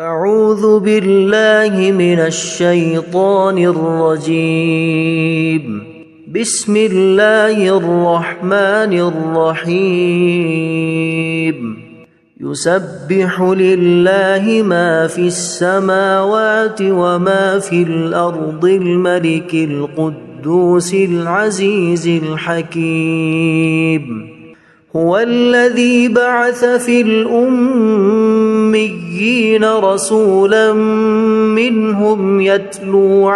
أعوذ بالله من الشيطان الرجيم. بسم الله الرحمن الرحيم. يسبح لله ما في السماوات وما في الأرض الملك القدوس العزيز الحكيم. هو الذي بعث في الأميين رسولا منهم يتلو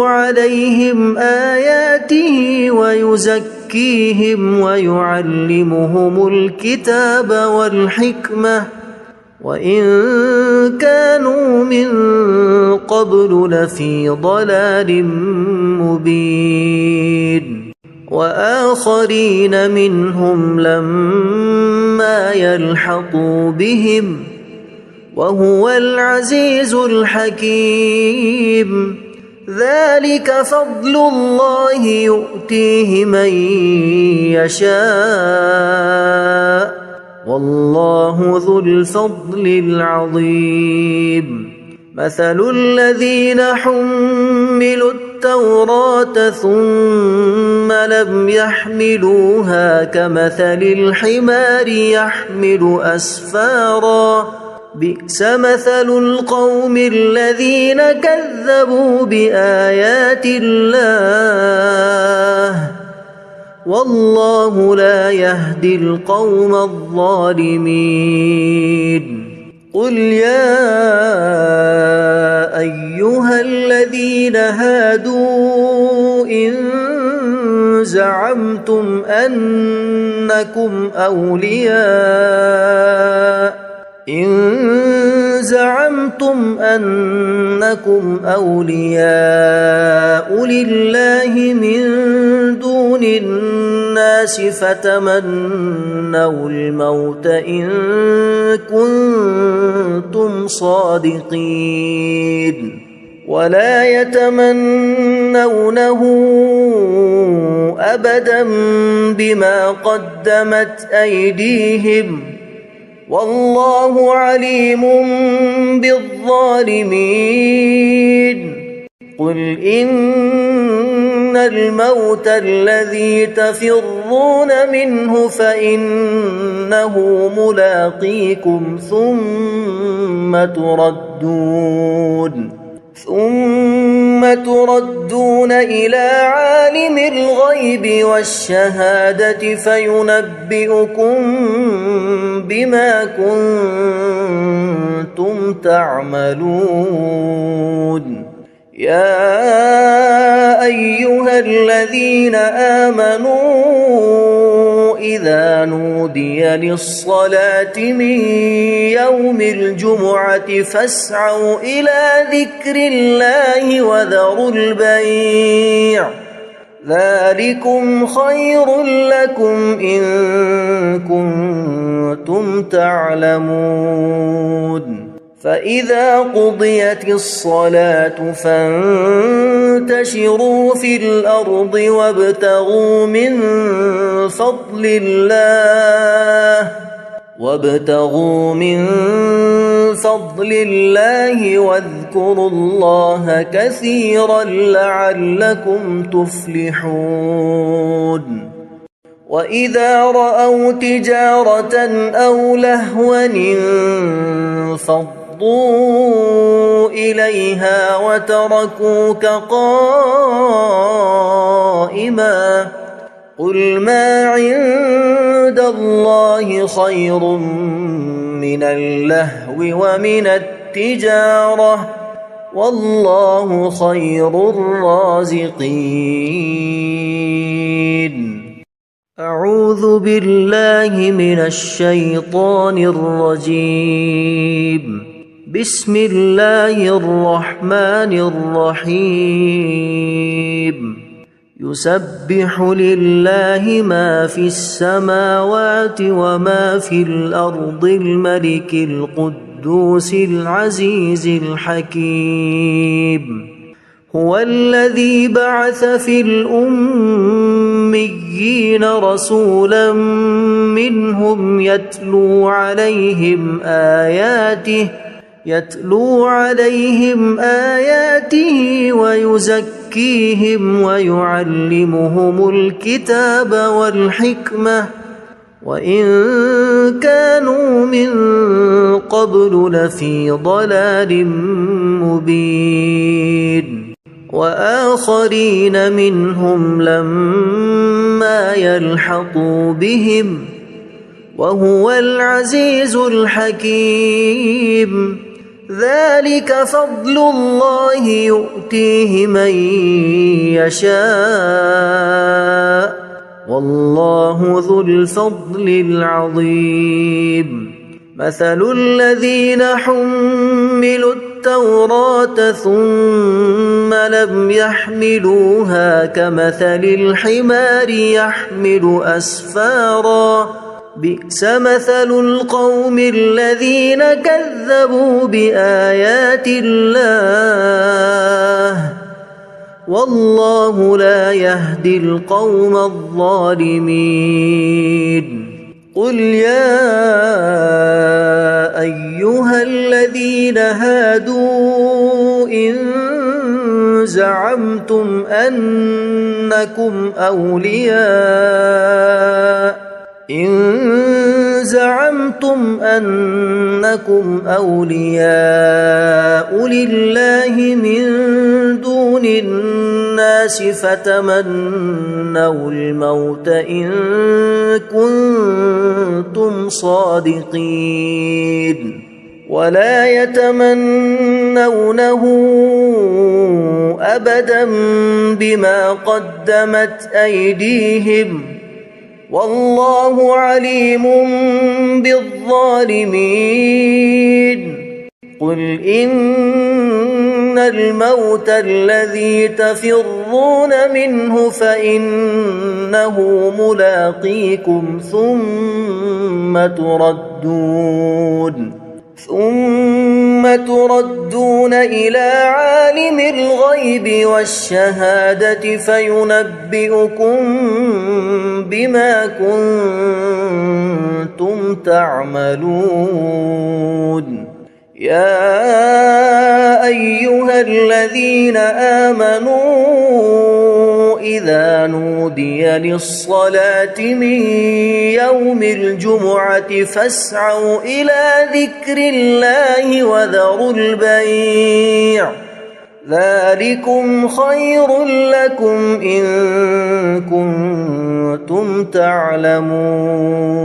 عليهم آياته ويزكيهم ويعلمهم الكتاب والحكمة وإن كانوا من قبل لفي ضلال مبين. وآخرين منهم لما يلحقوا بهم وهو العزيز الحكيم. ذلك فضل الله يؤتيه من يشاء والله ذو الفضل العظيم. مثل الذين حملوا التوراة ثم لم يحملوها كمثل الحمار يحمل أسفارا بئس مثل القوم الذين كذبوا بآيات الله والله لا يهدي القوم الظالمين. قل يا أيها الذين هادوا إن زعمتم أنكم أولياء لله من دون الناس فتمنوا الموت إن كنتم صادقين ولا يتمنونه أبدا بما قدمت أيديهم والله عليم بالظالمين. قل إن الموت الذي تفرون منه فإنه ملاقيكم ثم تردون إلى عالم الغيب والشهادة فينبئكم بما كنتم تعملون. يا أيها الذين آمنوا إذا نودي للصلاة من يوم الجمعة فاسعوا إلى ذكر الله وذروا البيع ذلكم خير لكم إن كنتم تعلمون. فإذا قضيت الصلاة فانتشروا في الأرض وابتغوا من فضل الله واذكروا الله كثيرا لعلكم تفلحون. وإذا رأوا تجارة أو لهوا انفضوا إليها وتركوك قائما قل ما عند الله خير من اللهو ومن التجارة والله خير الرازقين. أعوذ بالله من الشيطان الرجيم. بسم الله الرحمن الرحيم. يسبح لله ما في السماوات وما في الأرض الملك القدوس العزيز الحكيم. هو الذي بعث في الأمة الأميين رسولا منهم يتلو عليهم آياته ويزكيهم ويعلمهم الكتاب والحكمة وإن كانوا من قبل لفي ضلال مبين وآخرين منهم لما يلحقوا بهم وهو العزيز الحكيم ذلك فضل الله يؤتيه من يشاء والله ذو الفضل العظيم مثل الذين حملوا التوراة ثم لم يحملوها كمثل الحمار يحمل أسفارا بئس مثل القوم الذين كذبوا بآيات الله والله لا يهدي القوم الظالمين قل يا أيها الذين هادوا إن زعمتم أنكم أولياء لله من دون الناس فتمنوا الموت إن كنتم صادقين ولا يتمنونه أبدا بما قدمت أيديهم والله عليم بالظالمين قل إن الموت الذي تفرون منه فإنه ملاقيكم ثم تردون إلى عالم الغيب والشهادة فينبئكم بما كنتم تعملون يا أيها الذين آمنوا إذا نودي للصلاة من يوم الجمعة فاسعوا إلى ذكر الله وذروا البيع ذلكم خير لكم إن كنتم تعلمون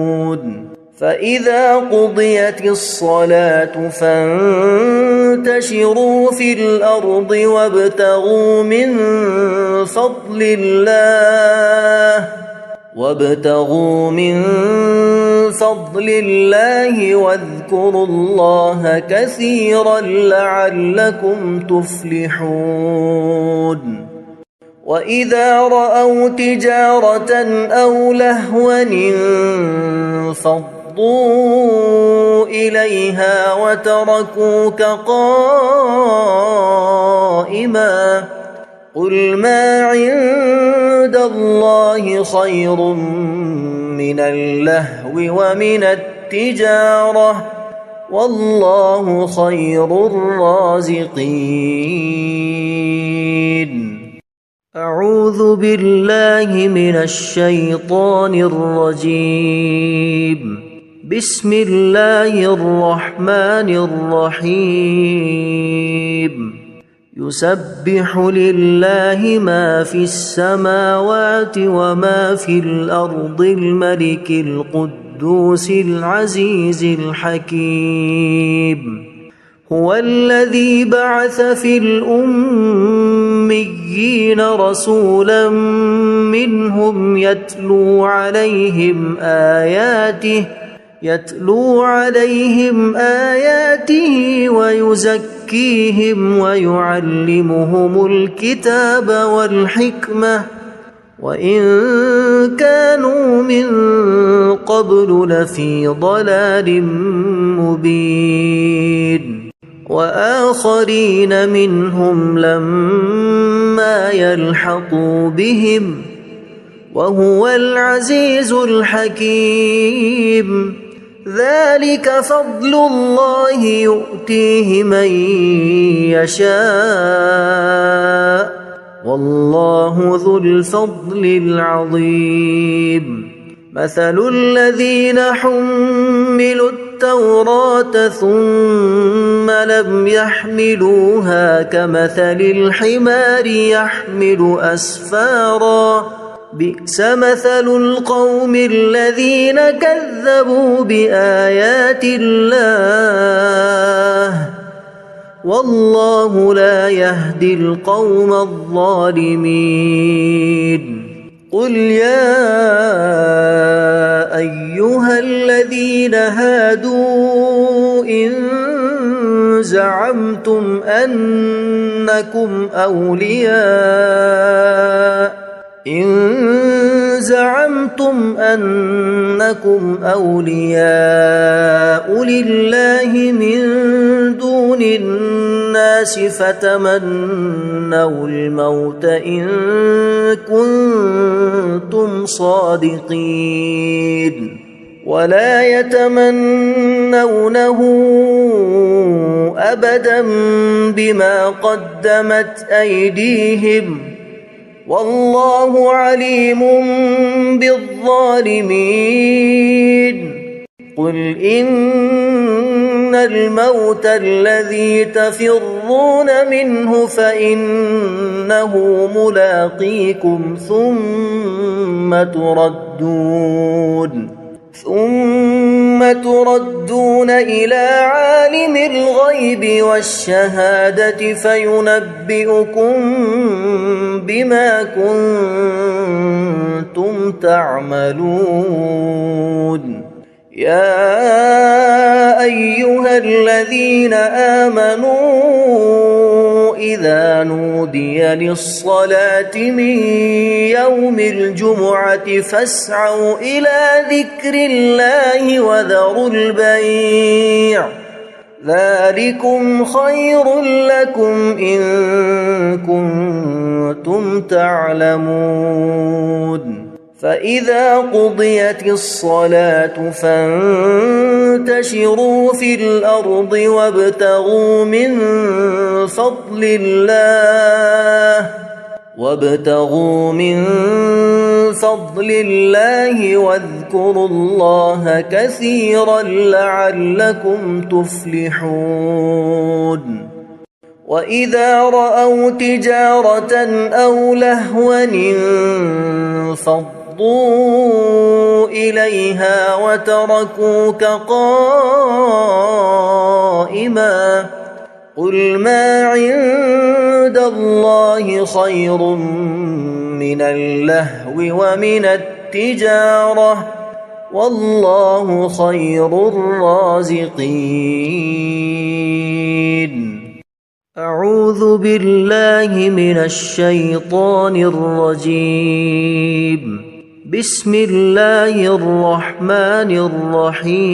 فإذا قضيت الصلاة فانتشروا في الأرض وابتغوا من فضل الله واذكروا الله كثيرا لعلكم تفلحون وإذا رأوا تجارة أو لهوا انفضوا إليها وتركوك قائما قل ما عند الله خير من اللهو ومن التجارة والله خير الرازقين أعوذ بالله من الشيطان الرجيم بسم الله الرحمن الرحيم يسبح لله ما في السماوات وما في الأرض الملك القدوس العزيز الحكيم هو الذي بعث في الأميين رسولا منهم يتلو عليهم آياته ويزكيهم ويعلمهم الكتاب والحكمة وإن كانوا من قبل لفي ضلال مبين وآخرين منهم لما يلحقوا بهم وهو العزيز الحكيم ذلك فضل الله يؤتيه من يشاء والله ذو الفضل العظيم مثل الذين حملوا التوراة ثم لم يحملوها كمثل الحمار يحمل أسفارا بئس مثل القوم الذين كذبوا بآيات الله والله لا يهدي القوم الظالمين قل يا أيها الذين هادوا إن زعمتم أنكم أولياء لله من دون الناس فتمنوا الموت إن كنتم صادقين ولا يتمنونه أبدا بما قدمت أيديهم والله عليم بالظالمين قل إن الموت الذي تفرون منه فإنه ملاقيكم ثم تردون إلى عالم الغيب والشهادة فينبئكم بما كنتم تعملون يا أيها الذين آمنوا إذا نودي للصلاة من يوم الجمعة فاسعوا إلى ذكر الله وذروا البيع ذلكم خير لكم إن كنتم تعلمون فإذا قضيت الصلاة فانتشروا في الأرض وابتغوا من فضل الله واذكروا الله كثيرا لعلكم تفلحون وإذا رأوا تجارة أو لهوا انفضوا إليها وتركوك قائما قل ما عند الله خير من اللهو ومن التجارة والله خير الرازقين أعوذ بالله من الشيطان الرجيم بسم الله الرحمن الرحيم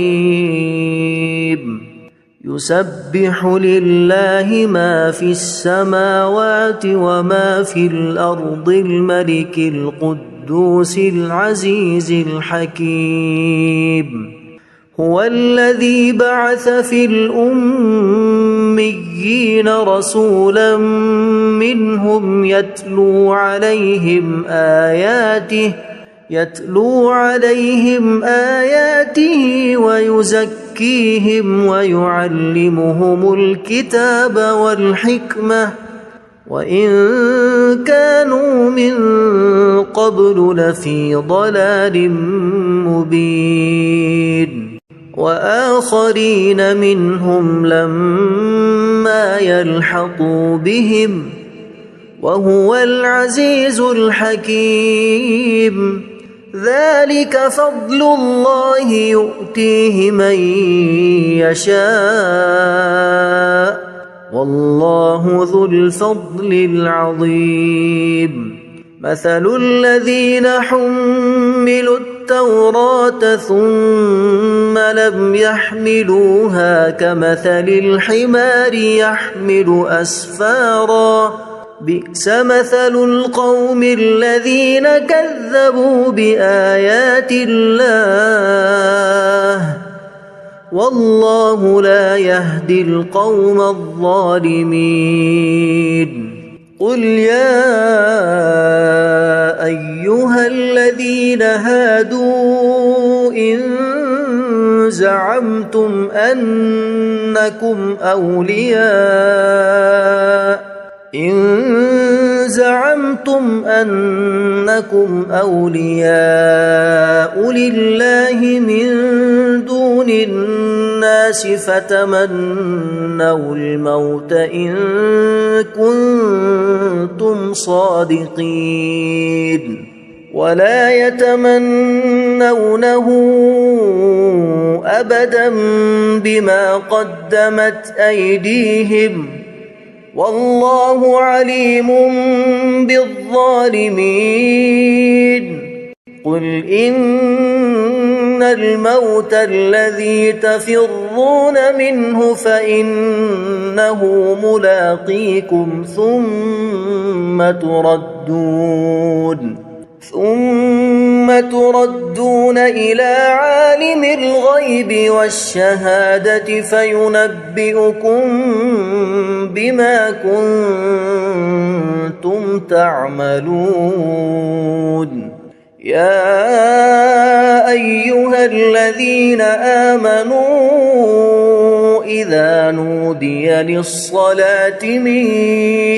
يسبح لله ما في السماوات وما في الأرض الملك القدوس العزيز الحكيم هو الذي بعث في الأميين رسولا منهم يتلو عليهم آياته ويزكيهم ويعلمهم الكتاب والحكمة وإن كانوا من قبل لفي ضلال مبين وآخرين منهم لما يلحقوا بهم وهو العزيز الحكيم ذلك فضل الله يؤتيه من يشاء والله ذو الفضل العظيم مثل الذين حملوا التوراة ثم لم يحملوها كمثل الحمار يحمل أسفارا بئس مثل القوم الذين كذبوا بآيات الله والله لا يهدي القوم الظالمين قل يا أيها الذين هادوا إن زعمتم أنكم أولياء لله من دون الناس فتمنوا الموت إن كنتم صادقين ولا يتمنونه أبدا بما قدمت أيديهم والله عليم بالظالمين قل إن الموت الذي تفرون منه فإنه ملاقيكم ثم تردون إلى عالم الغيب والشهادة فينبئكم بما كنتم تعملون يا أيها الذين آمنوا إذا نودي للصلاة من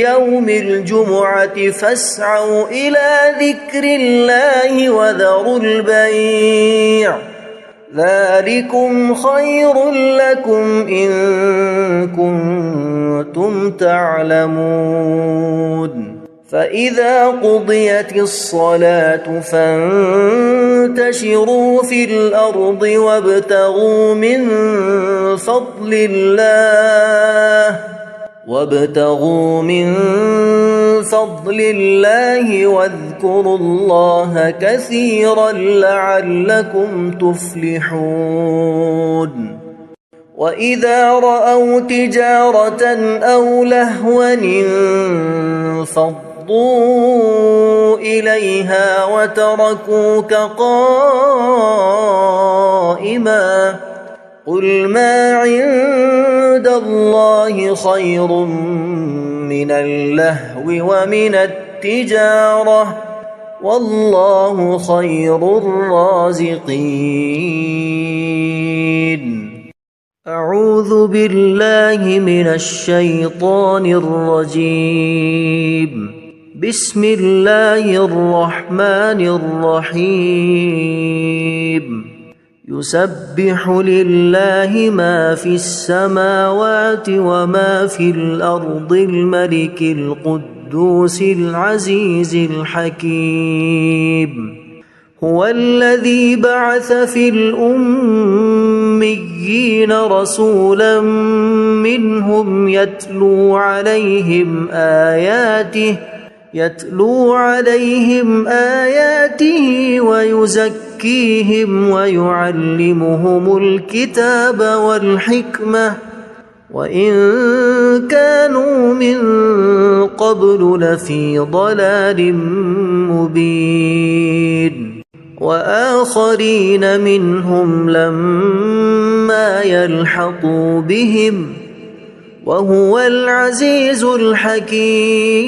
يوم الجمعة فاسعوا إلى ذكر الله وذروا البيع ذلكم خير لكم إن كنتم تعلمون فإذا قضيت الصلاة فانتشروا في الأرض وابتغوا من فضل الله واذكروا الله كثيرا لعلكم تفلحون وإذا رأوا تجارة أو لهوا انفضوا إليها وتركوك قائما قل ما عند الله خير من اللهو ومن التجارة والله خير الرازقين أعوذ بالله من الشيطان الرجيم بسم الله الرحمن الرحيم يسبح لله ما في السماوات وما في الأرض الملك القدوس العزيز الحكيم هو الذي بعث في الأميين رسولا منهم يتلو عليهم آياته ويزكيهم ويعلمهم الكتاب والحكمة وإن كانوا من قبل لفي ضلال مبين وآخرين منهم لما يلحقوا بهم وهو العزيز الحكيم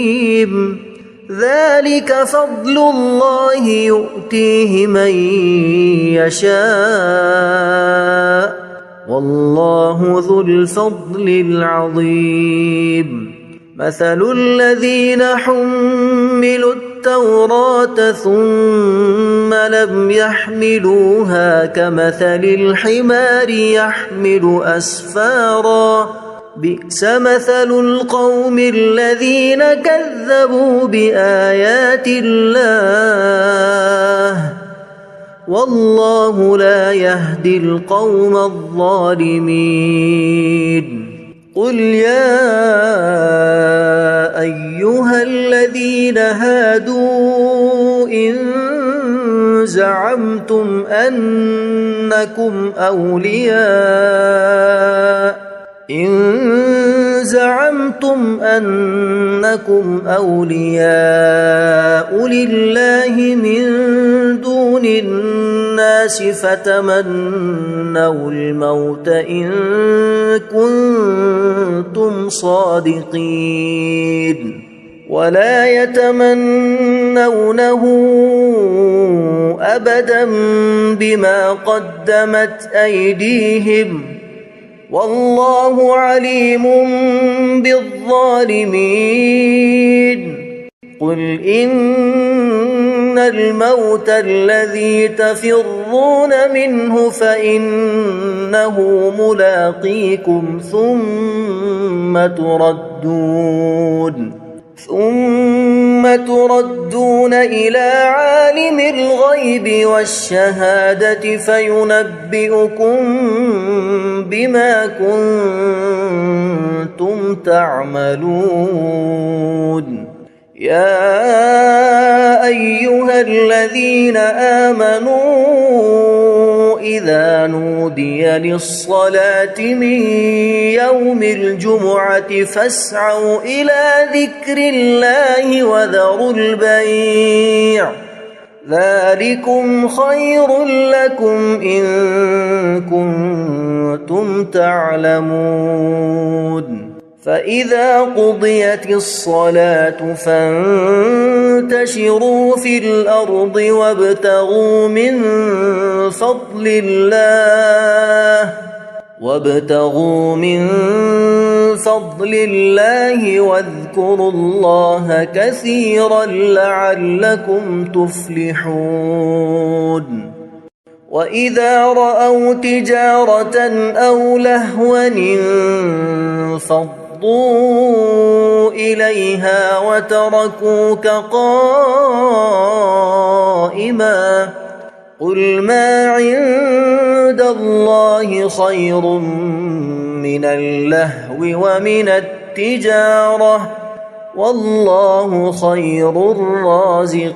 ذلك فضل الله يؤتيه من يشاء والله ذو الفضل العظيم مثل الذين حملوا التوراة ثم لم يحملوها كمثل الحمار يحمل أسفارا بئس مثل القوم الذين كذبوا بآيات الله والله لا يهدي القوم الظالمين قل يا أيها الذين هادوا إن زعمتم أنكم أسماءكم أولياء لله من دون الناس فتمنوا الموت إن كنتم صادقين ولا يتمنونه أبدا بما قدمت أيديهم والله عليم بالظالمين قل إن الموت الذي تفرون منه فإنه ملاقيكم ثم تردون إلى عالم الغيب والشهادة فينبئكم بما كنتم تعملون يا أيها الذين آمنوا إذا نودي للصلاة من يوم الجمعة فاسعوا إلى ذكر الله وذروا البيع ذلكم خير لكم إن كنتم تعلمون فإذا قضيت الصلاة فانتشروا في الأرض وابتغوا من فضل الله واذكروا الله كثيرا لعلكم تفلحون وإذا رأوا تجارة أو لهوا انفضوا إليها وتركوك قائما قل ما عند الله خير من اللهو ومن التجارة والله خير الرازقين